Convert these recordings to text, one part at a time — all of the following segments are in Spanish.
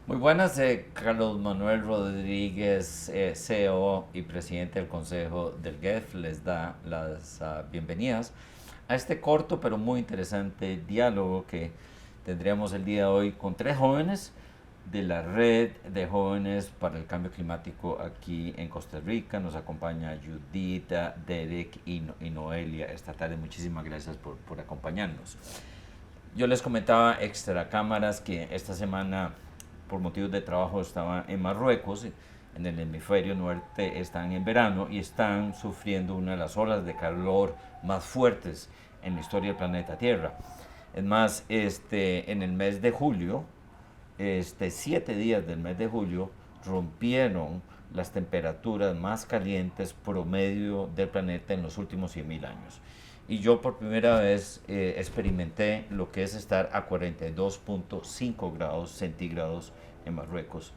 Muy buenas, Carlos Manuel Rodríguez, CEO y presidente del Consejo del GEF, les da las bienvenidas a este corto pero muy interesante diálogo que tendríamos el día de hoy con tres jóvenes de la Red de Jóvenes para el Cambio Climático aquí en Costa Rica. Nos acompaña Judita, Derek y Noelia esta tarde. Muchísimas gracias por acompañarnos. Yo les comentaba extra cámaras que esta semana por motivos de trabajo estaba en Marruecos, en el hemisferio norte están en verano y están sufriendo una de las olas de calor más fuertes en la historia del planeta Tierra. Es más, en el mes de julio, 7 días del mes de julio, rompieron las temperaturas más calientes promedio del planeta en los últimos 100.000 años. Y yo por primera vez experimenté lo que es estar a 42.5 grados centígrados en Marruecos.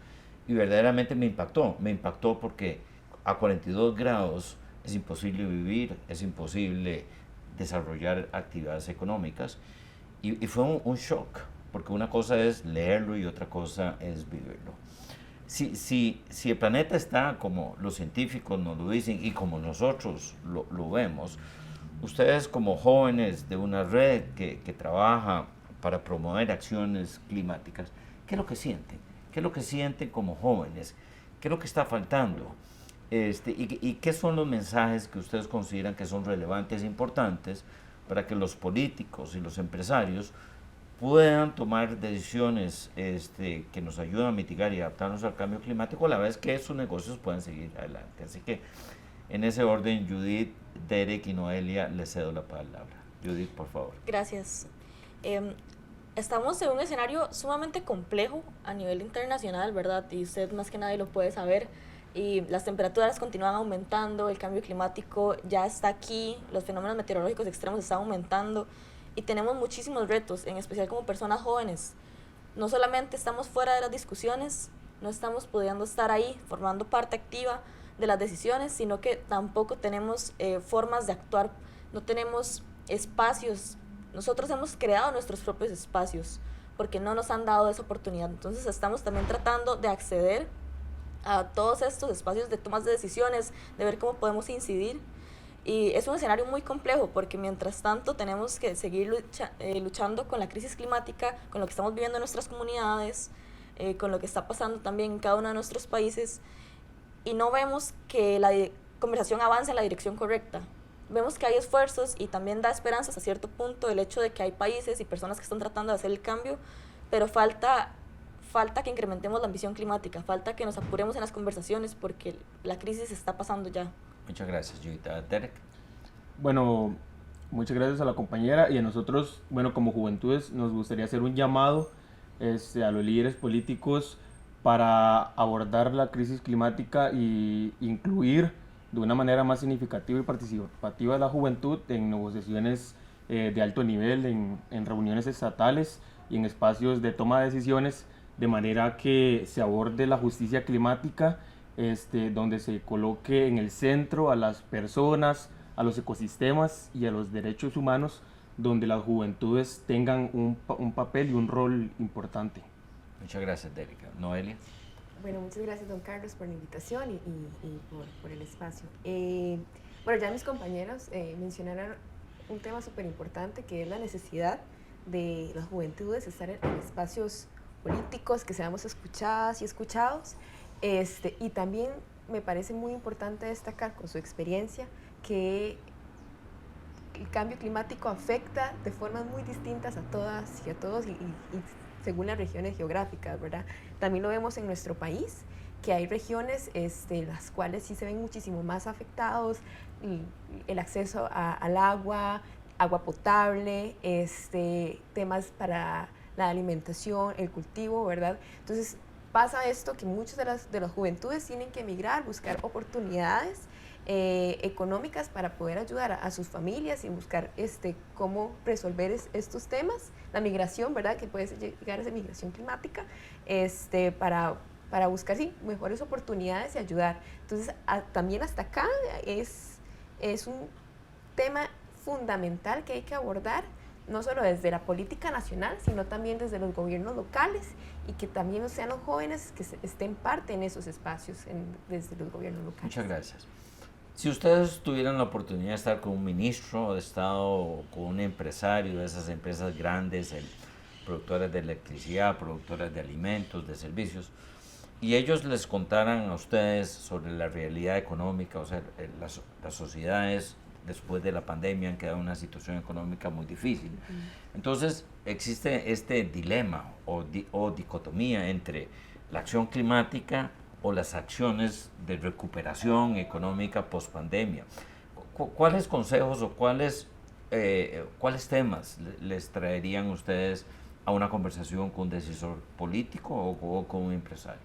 Y verdaderamente me impactó porque a 42 grados es imposible vivir, es imposible desarrollar actividades económicas. Y fue un shock, porque una cosa es leerlo y otra cosa es vivirlo. Si el planeta está como los científicos nos lo dicen y como nosotros lo vemos, ustedes como jóvenes de una red que trabaja para promover acciones climáticas, ¿qué es lo que sienten? ¿Qué es lo que sienten como jóvenes? ¿Qué es lo que está faltando? Y qué son los mensajes que ustedes consideran que son relevantes e importantes para que los políticos y los empresarios puedan tomar decisiones que nos ayuden a mitigar y adaptarnos al cambio climático a la vez que sus negocios puedan seguir adelante? Así que en ese orden, Judith, Derek y Noelia, les cedo la palabra. Judith, por favor. Gracias. Em, Estamos en un escenario sumamente complejo a nivel internacional, ¿verdad? Y usted más que nadie lo puede saber. Y las temperaturas continúan aumentando, el cambio climático ya está aquí, los fenómenos meteorológicos extremos están aumentando y tenemos muchísimos retos, en especial como personas jóvenes. No solamente estamos fuera de las discusiones, no estamos pudiendo estar ahí formando parte activa de las decisiones, sino que tampoco tenemos formas de actuar, no tenemos espacios. Nosotros hemos creado nuestros propios espacios porque no nos han dado esa oportunidad. Entonces estamos también tratando de acceder a todos estos espacios de tomas de decisiones, de ver cómo podemos incidir. Y es un escenario muy complejo porque mientras tanto tenemos que seguir luchando con la crisis climática, con lo que estamos viviendo en nuestras comunidades, con lo que está pasando también en cada uno de nuestros países y no vemos que la conversación avance en la dirección correcta. Vemos que hay esfuerzos y también da esperanzas a cierto punto el hecho de que hay países y personas que están tratando de hacer el cambio, pero falta que incrementemos la ambición climática, falta que nos apuremos en las conversaciones porque la crisis está pasando ya. Muchas gracias, Judith. Derek. Bueno, muchas gracias a la compañera y a nosotros, bueno, como juventudes nos gustaría hacer un llamado a los líderes políticos para abordar la crisis climática y incluir de una manera más significativa y participativa a la juventud en negociaciones de alto nivel, en reuniones estatales y en espacios de toma de decisiones, de manera que se aborde la justicia climática, donde se coloque en el centro a las personas, a los ecosistemas y a los derechos humanos, donde las juventudes tengan un papel y un rol importante. Muchas gracias, Derek. Noelia. Bueno, muchas gracias, don Carlos, por la invitación y por el espacio. Bueno, ya mis compañeros mencionaron un tema súper importante que es la necesidad de las juventudes estar en espacios políticos, que seamos escuchadas y escuchados. Y también me parece muy importante destacar con su experiencia que el cambio climático afecta de formas muy distintas a todas y a todos y según las regiones geográficas, ¿verdad? También lo vemos en nuestro país, que hay regiones las cuales sí se ven muchísimo más afectados, el acceso al agua, agua potable, temas para la alimentación, el cultivo, ¿verdad? Entonces pasa esto que muchas de las juventudes tienen que emigrar, buscar oportunidades económicas para poder ayudar a sus familias y buscar cómo resolver estos temas, la migración, ¿verdad? Que puede llegar a esa migración climática, para buscar sí, mejores oportunidades y ayudar. Entonces, también hasta acá es un tema fundamental que hay que abordar no solo desde la política nacional, sino también desde los gobiernos locales y que también sean los jóvenes que estén parte en esos espacios desde los gobiernos locales. Muchas gracias. Si ustedes tuvieran la oportunidad de estar con un ministro de Estado o con un empresario de esas empresas grandes, productores de electricidad, productores de alimentos, de servicios, y ellos les contaran a ustedes sobre la realidad económica, o sea, las sociedades después de la pandemia han quedado en una situación económica muy difícil. Entonces, existe este dilema o dicotomía entre la acción climática o las acciones de recuperación económica post-pandemia. ¿Cuáles consejos o cuáles temas les traerían ustedes a una conversación con un decisor político o con un empresario?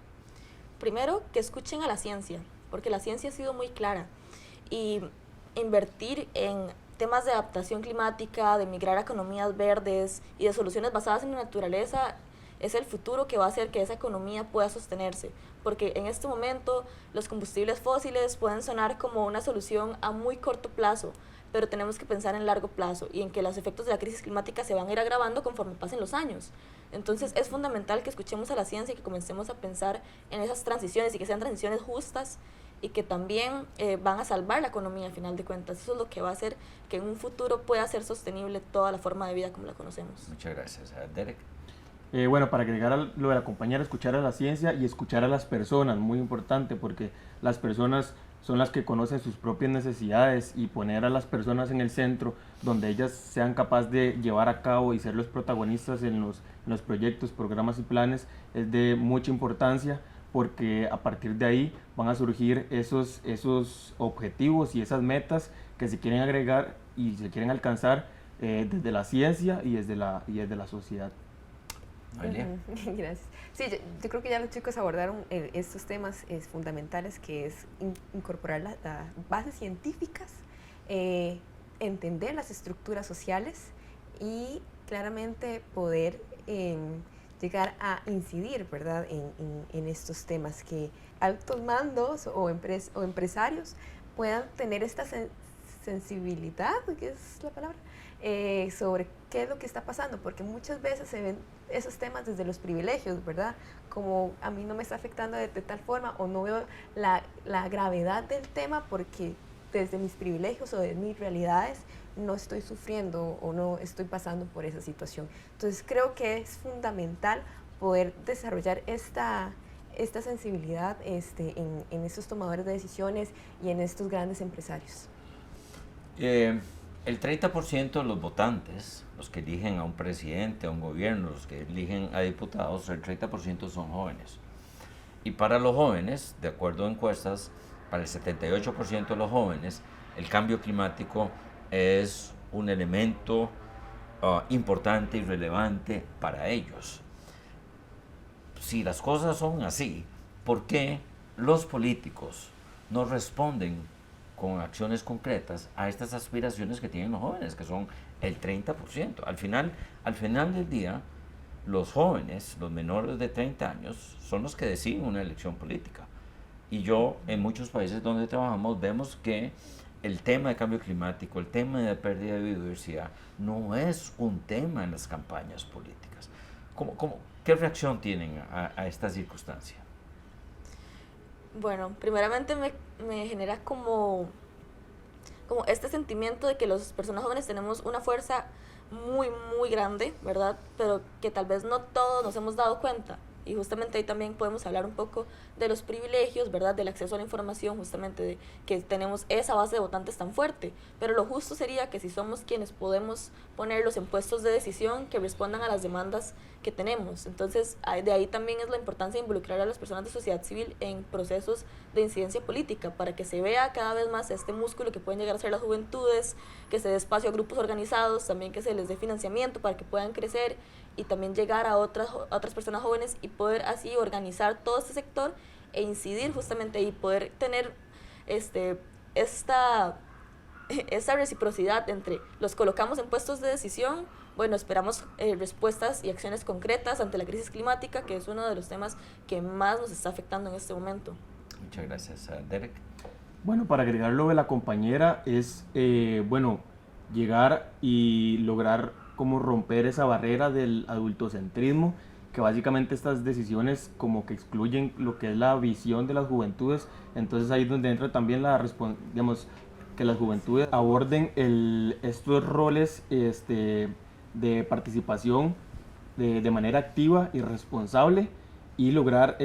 Primero, que escuchen a la ciencia, porque la ciencia ha sido muy clara. Y invertir en temas de adaptación climática, de migrar a economías verdes y de soluciones basadas en la naturaleza es el futuro que va a hacer que esa economía pueda sostenerse, porque en este momento los combustibles fósiles pueden sonar como una solución a muy corto plazo, pero tenemos que pensar en largo plazo y en que los efectos de la crisis climática se van a ir agravando conforme pasen los años. Entonces es fundamental que escuchemos a la ciencia y que comencemos a pensar en esas transiciones y que sean transiciones justas y que también van a salvar la economía al final de cuentas. Eso es lo que va a hacer que en un futuro pueda ser sostenible toda la forma de vida como la conocemos. Muchas gracias. Derek. Bueno, para agregar a lo de la compañera, escuchar a la ciencia y escuchar a las personas, muy importante, porque las personas son las que conocen sus propias necesidades y poner a las personas en el centro, donde ellas sean capaces de llevar a cabo y ser los protagonistas en los proyectos, programas y planes, es de mucha importancia, porque a partir de ahí van a surgir esos objetivos y esas metas que se quieren agregar y se quieren alcanzar desde la ciencia y desde la sociedad. Gracias. Sí, yo creo que ya los chicos abordaron estos temas fundamentales, que es incorporar las bases científicas, entender las estructuras sociales y claramente poder llegar a incidir, ¿verdad?, en estos temas, que altos mandos o empresarios puedan tener esta sensibilidad, ¿qué es la palabra?, sobre qué es lo que está pasando, porque muchas veces se ven esos temas desde los privilegios, ¿verdad? Como a mí no me está afectando de tal forma, o no veo la gravedad del tema porque desde mis privilegios o de mis realidades no estoy sufriendo o no estoy pasando por esa situación. Entonces creo que es fundamental poder desarrollar esta sensibilidad en estos tomadores de decisiones y en estos grandes empresarios. El 30% de los votantes, los que eligen a un presidente, a un gobierno, los que eligen a diputados, el 30% son jóvenes. Y para los jóvenes, de acuerdo a encuestas, para el 78% de los jóvenes, el cambio climático es un elemento importante y relevante para ellos. Si las cosas son así, ¿por qué los políticos no responden con acciones concretas a estas aspiraciones que tienen los jóvenes, que son el 30%? Al final del día, los jóvenes, los menores de 30 años, son los que deciden una elección política. Y en muchos países donde trabajamos, vemos que el tema de cambio climático, el tema de pérdida de biodiversidad, no es un tema en las campañas políticas. ¿Qué reacción tienen a esta circunstancia? Bueno, primeramente me genera como este sentimiento de que las personas jóvenes tenemos una fuerza muy, muy grande, ¿verdad? Pero que tal vez no todos nos hemos dado cuenta. Y justamente ahí también podemos hablar un poco de los privilegios, ¿verdad? Del acceso a la información, justamente de que tenemos esa base de votantes tan fuerte. Pero lo justo sería que si somos quienes podemos ponerlos en puestos de decisión, que respondan a las demandas que tenemos. Entonces, de ahí también es la importancia de involucrar a las personas de sociedad civil en procesos de incidencia política, para que se vea cada vez más este músculo que pueden llegar a ser las juventudes, que se dé espacio a grupos organizados, también que se les dé financiamiento para que puedan crecer y también llegar a otras personas jóvenes y poder así organizar todo este sector e incidir justamente y poder tener esta reciprocidad entre los colocamos en puestos de decisión. Bueno, esperamos respuestas y acciones concretas ante la crisis climática, que es uno de los temas que más nos está afectando en este momento. Muchas gracias. Derek. Bueno, para agregar lo de la compañera es, llegar y lograr como romper esa barrera del adultocentrismo, que básicamente estas decisiones como que excluyen lo que es la visión de las juventudes. Entonces ahí es donde entra también digamos, que las juventudes aborden estos roles de participación de manera activa y responsable, y lograr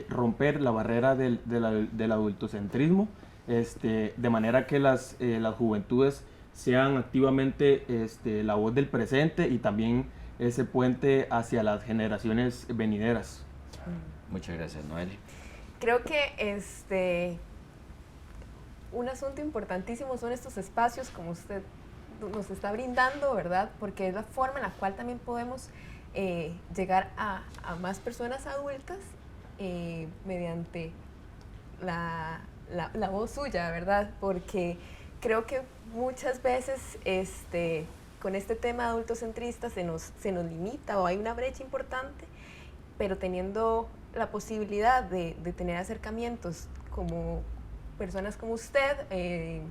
romper la barrera del adultocentrismo, de manera que las juventudes sean activamente la voz del presente y también ese puente hacia las generaciones venideras. Muchas gracias, Noeli. Creo que un asunto importantísimo son estos espacios como usted nos está brindando, ¿verdad? Porque es la forma en la cual también podemos llegar a más personas adultas mediante la voz suya, ¿verdad? Porque creo que muchas veces con este tema adultocentrista se nos limita o hay una brecha importante, pero teniendo la posibilidad de tener acercamientos como personas como usted,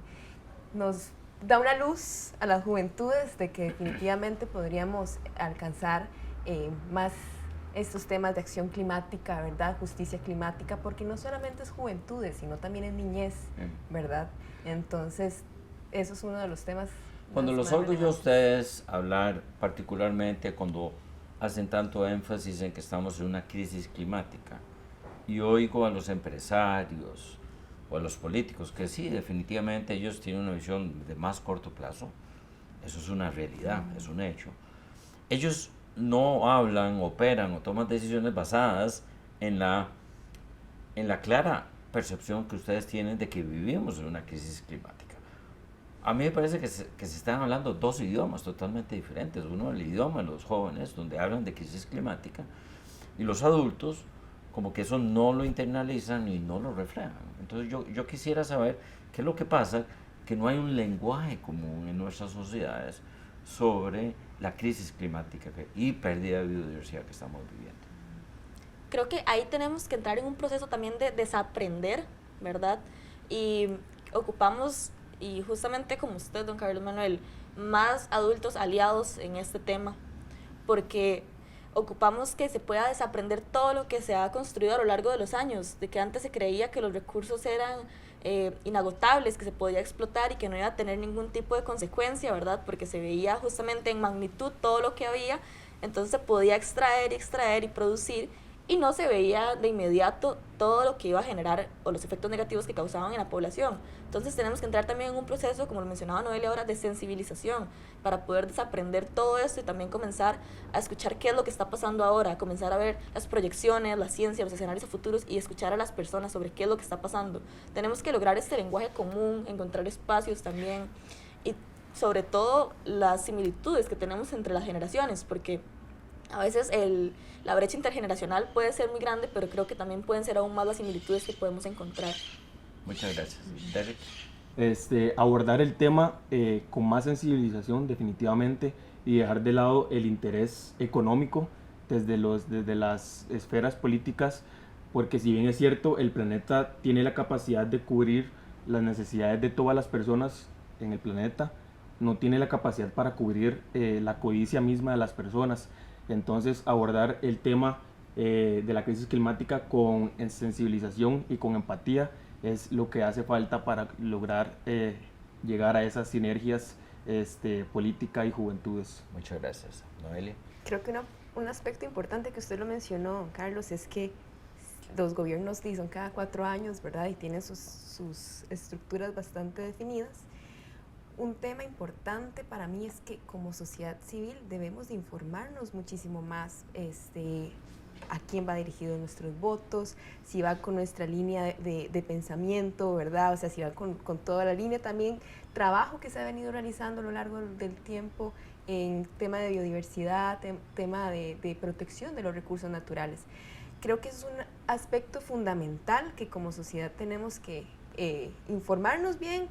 nos da una luz a las juventudes de que definitivamente podríamos alcanzar más estos temas de acción climática, ¿verdad? Justicia climática, porque no solamente es juventudes, sino también es niñez, ¿verdad? Entonces, eso es uno de los temas. Cuando los oigo yo a ustedes hablar, particularmente cuando hacen tanto énfasis en que estamos en una crisis climática, y oigo a los empresarios o a los políticos, que sí, definitivamente ellos tienen una visión de más corto plazo, eso es una realidad, es un hecho. Ellos no hablan, operan o toman decisiones basadas en la clara percepción que ustedes tienen de que vivimos en una crisis climática. A mí me parece que se están hablando dos idiomas totalmente diferentes. Uno, el idioma de los jóvenes, donde hablan de crisis climática, y los adultos, como que eso no lo internalizan y no lo reflejan. Entonces yo quisiera saber qué es lo que pasa, que no hay un lenguaje común en nuestras sociedades sobre la crisis climática y pérdida de biodiversidad que estamos viviendo. Creo que ahí tenemos que entrar en un proceso también de desaprender, ¿verdad? Y ocupamos, y justamente como usted, don Carlos Manuel, más adultos aliados en este tema, porque ocupamos que se pueda desaprender todo lo que se ha construido a lo largo de los años, de que antes se creía que los recursos eran inagotables, que se podía explotar y que no iba a tener ningún tipo de consecuencia, ¿verdad? Porque se veía justamente en magnitud todo lo que había, entonces se podía extraer y producir, y no se veía de inmediato todo lo que iba a generar o los efectos negativos que causaban en la población. Entonces tenemos que entrar también en un proceso, como lo mencionaba Noelia ahora, de sensibilización para poder desaprender todo esto y también comenzar a escuchar qué es lo que está pasando ahora, comenzar a ver las proyecciones, la ciencia, los escenarios futuros y escuchar a las personas sobre qué es lo que está pasando. Tenemos que lograr este lenguaje común, encontrar espacios también y sobre todo las similitudes que tenemos entre las generaciones, porque a veces la brecha intergeneracional puede ser muy grande, pero creo que también pueden ser aún más las similitudes que podemos encontrar. Muchas gracias. Derek. Abordar el tema con más sensibilización definitivamente, y dejar de lado el interés económico desde las esferas políticas, porque si bien es cierto, el planeta tiene la capacidad de cubrir las necesidades de todas las personas en el planeta, no tiene la capacidad para cubrir la codicia misma de las personas. Entonces, abordar el tema de la crisis climática con sensibilización y con empatía es lo que hace falta para lograr llegar a esas sinergias política y juventudes. Muchas gracias. Noelia. Creo que un aspecto importante que usted lo mencionó, Carlos, es que los gobiernos son cada 4 años, ¿verdad? Y tienen sus estructuras bastante definidas. Un tema importante para mí es que como sociedad civil debemos de informarnos muchísimo más a quién va dirigido nuestros votos, si va con nuestra línea de pensamiento, ¿verdad? O sea, si va con toda la línea también, trabajo que se ha venido realizando a lo largo del tiempo en tema de biodiversidad, tema de protección de los recursos naturales. Creo que es un aspecto fundamental que como sociedad tenemos que informarnos bien,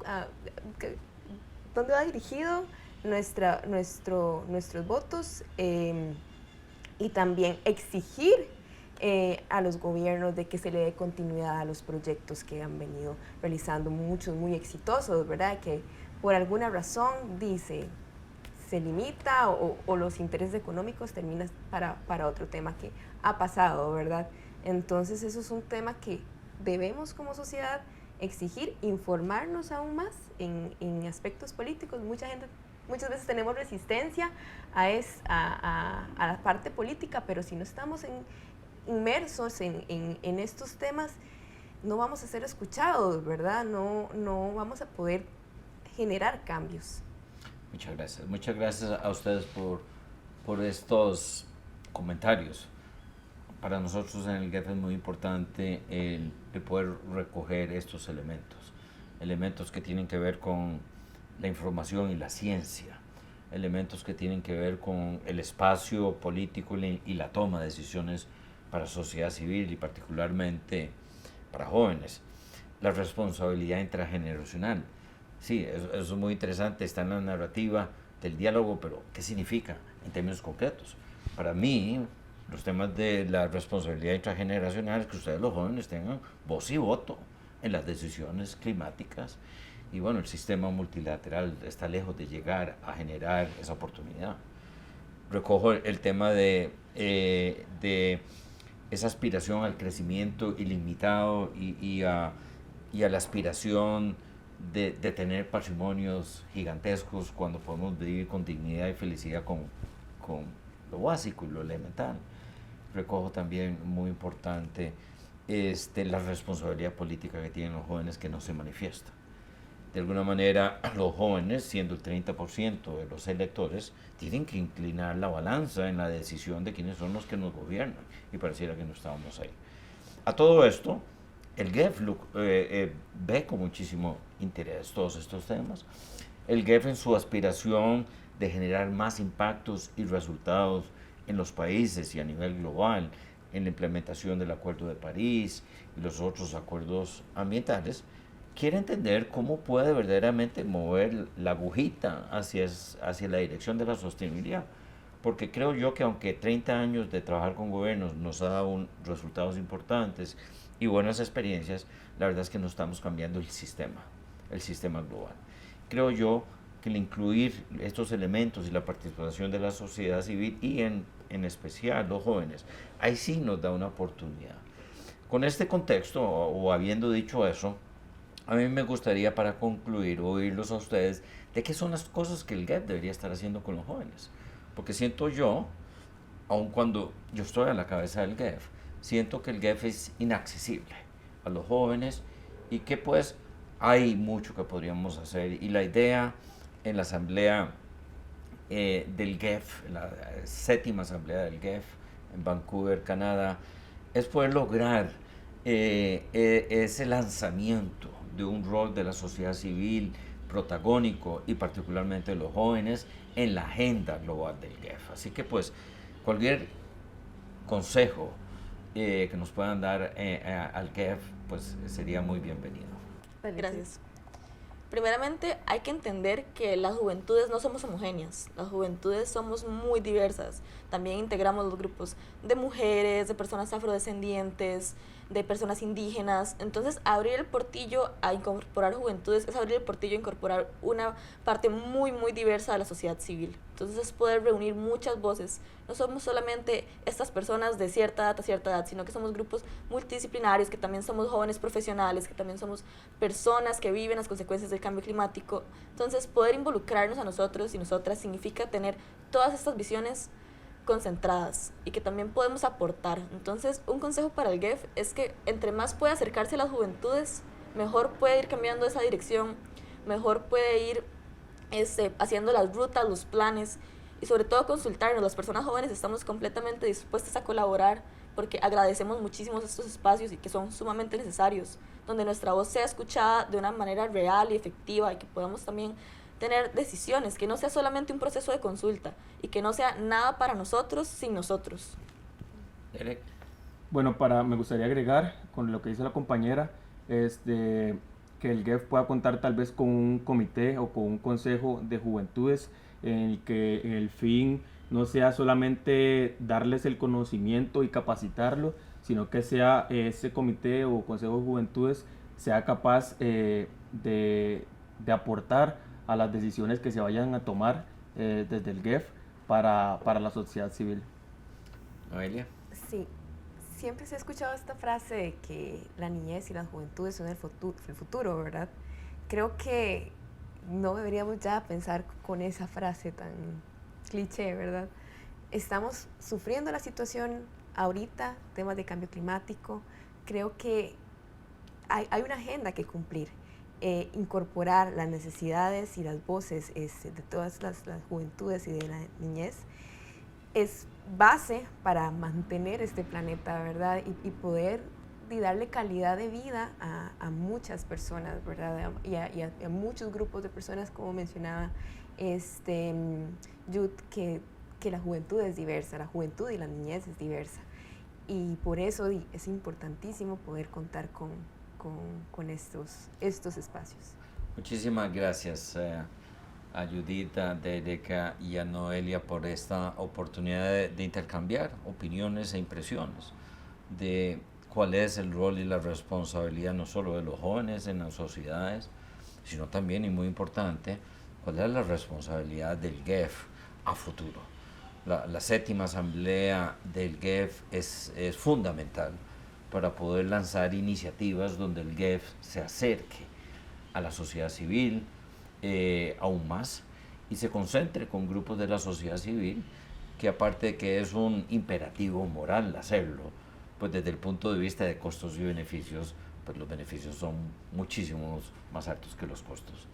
dónde va dirigido nuestros votos, y también exigir a los gobiernos de que se le dé continuidad a los proyectos que han venido realizando, muchos muy exitosos, ¿verdad? Que por alguna razón se limita o los intereses económicos terminan para otro tema que ha pasado, ¿verdad? Entonces eso es un tema que debemos como sociedad exigir, informarnos aún más en aspectos políticos. Muchas veces tenemos resistencia a la parte política, pero si no estamos inmersos en estos temas, no vamos a ser escuchados, ¿verdad? No vamos a poder generar cambios. Muchas gracias a ustedes por estos comentarios. Para nosotros en el GEF es muy importante el poder recoger estos elementos que tienen que ver con la información y la ciencia, elementos que tienen que ver con el espacio político y la toma de decisiones para sociedad civil y particularmente para jóvenes, la responsabilidad intrageneracional. Sí, eso es muy interesante, está en la narrativa del diálogo, pero ¿qué significa en términos concretos? Para mí, los temas de la responsabilidad intrageneracional es que ustedes los jóvenes tengan voz y voto en las decisiones climáticas y bueno, el sistema multilateral está lejos de llegar a generar esa oportunidad. Recojo el tema de esa aspiración al crecimiento ilimitado y a la aspiración de tener patrimonios gigantescos cuando podemos vivir con dignidad y felicidad con lo básico y lo elemental. Recojo también, muy importante, la responsabilidad política que tienen los jóvenes que no se manifiesta. De alguna manera, los jóvenes, siendo el 30% de los electores, tienen que inclinar la balanza en la decisión de quiénes son los que nos gobiernan, y pareciera que no estábamos ahí. A todo esto, el GEF ve con muchísimo interés todos estos temas. El GEF, en su aspiración de generar más impactos y resultados en los países y a nivel global, en la implementación del Acuerdo de París y los otros acuerdos ambientales, quiere entender cómo puede verdaderamente mover la agujita hacia la dirección de la sostenibilidad. Porque creo yo que aunque 30 años de trabajar con gobiernos nos ha dado resultados importantes y buenas experiencias, la verdad es que no estamos cambiando el sistema global. Creo yo que el incluir estos elementos y la participación de la sociedad civil y en especial los jóvenes, ahí sí nos da una oportunidad. Con este contexto, o habiendo dicho eso, a mí me gustaría, para concluir, oírlos a ustedes de qué son las cosas que el GEF debería estar haciendo con los jóvenes. Porque siento yo, aun cuando yo estoy a la cabeza del GEF, siento que el GEF es inaccesible a los jóvenes y que pues hay mucho que podríamos hacer. Y la idea en la asamblea del GEF, la 7ª asamblea del GEF en Vancouver, Canadá, es poder lograr ese lanzamiento de un rol de la sociedad civil protagónico y particularmente de los jóvenes en la agenda global del GEF. Así que pues cualquier consejo que nos puedan dar al GEF pues sería muy bienvenido. Gracias. Primeramente hay que entender que las juventudes no somos homogéneas, las juventudes somos muy diversas. También integramos los grupos de mujeres, de personas afrodescendientes, de personas indígenas. Entonces abrir el portillo a incorporar juventudes es abrir el portillo a incorporar una parte muy muy diversa de la sociedad civil. Entonces es poder reunir muchas voces. No somos solamente estas personas de cierta edad a cierta edad, sino que somos grupos multidisciplinarios, que también somos jóvenes profesionales, que también somos personas que viven las consecuencias del cambio climático. Entonces poder involucrarnos a nosotros y nosotras significa tener todas estas visiones concentradas y que también podemos aportar. Entonces, un consejo para el GEF es que entre más puede acercarse a las juventudes, mejor puede ir cambiando esa dirección, mejor puede ir haciendo las rutas, los planes y sobre todo consultarnos. Las personas jóvenes estamos completamente dispuestas a colaborar porque agradecemos muchísimo estos espacios y que son sumamente necesarios, donde nuestra voz sea escuchada de una manera real y efectiva y que podamos también tener decisiones, que no sea solamente un proceso de consulta y que no sea nada para nosotros sin nosotros. Derek. Bueno, me gustaría agregar con lo que dice la compañera, que el GEF pueda contar tal vez con un comité o con un consejo de juventudes en el que el fin no sea solamente darles el conocimiento y capacitarlo, sino que sea ese comité o consejo de juventudes sea capaz de aportar a las decisiones que se vayan a tomar desde el GEF para la sociedad civil. Noelia. Sí, siempre se ha escuchado esta frase de que la niñez y las juventudes son el futuro, ¿verdad? Creo que no deberíamos ya pensar con esa frase tan cliché, ¿verdad? Estamos sufriendo la situación ahorita, temas de cambio climático. Creo que hay una agenda que cumplir. Incorporar las necesidades y las voces de todas las juventudes y de la niñez es base para mantener este planeta, ¿verdad? Y poder darle calidad de vida a muchas personas, ¿verdad? Y a muchos grupos de personas, como mencionaba Jude, que la juventud es diversa, la juventud y la niñez es diversa. Y por eso es importantísimo poder contar con estos espacios. Muchísimas gracias a Judith, a Dereka y a Noelia por esta oportunidad de intercambiar opiniones e impresiones de cuál es el rol y la responsabilidad no solo de los jóvenes en las sociedades, sino también, y muy importante, cuál es la responsabilidad del GEF a futuro. La séptima asamblea del GEF es fundamental para poder lanzar iniciativas donde el GEF se acerque a la sociedad civil aún más y se concentre con grupos de la sociedad civil que, aparte de que es un imperativo moral hacerlo, pues desde el punto de vista de costos y beneficios, pues los beneficios son muchísimos más altos que los costos.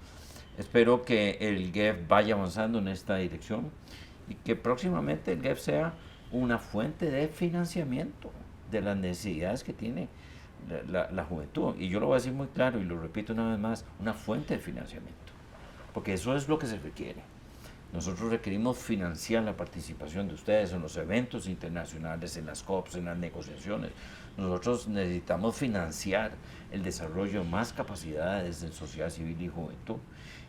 Espero que el GEF vaya avanzando en esta dirección y que próximamente el GEF sea una fuente de financiamiento de las necesidades que tiene la juventud. Y yo lo voy a decir muy claro y lo repito una vez más, una fuente de financiamiento, porque eso es lo que se requiere. Nosotros requerimos financiar la participación de ustedes en los eventos internacionales, en las COPs, en las negociaciones. Nosotros necesitamos financiar el desarrollo de más capacidades en sociedad civil y juventud.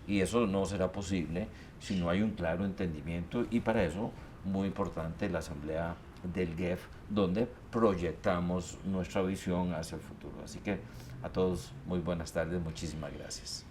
Y eso no será posible si no hay un claro entendimiento, y para eso, muy importante, la asamblea del GEF, donde proyectamos nuestra visión hacia el futuro. Así que a todos, muy buenas tardes, muchísimas gracias.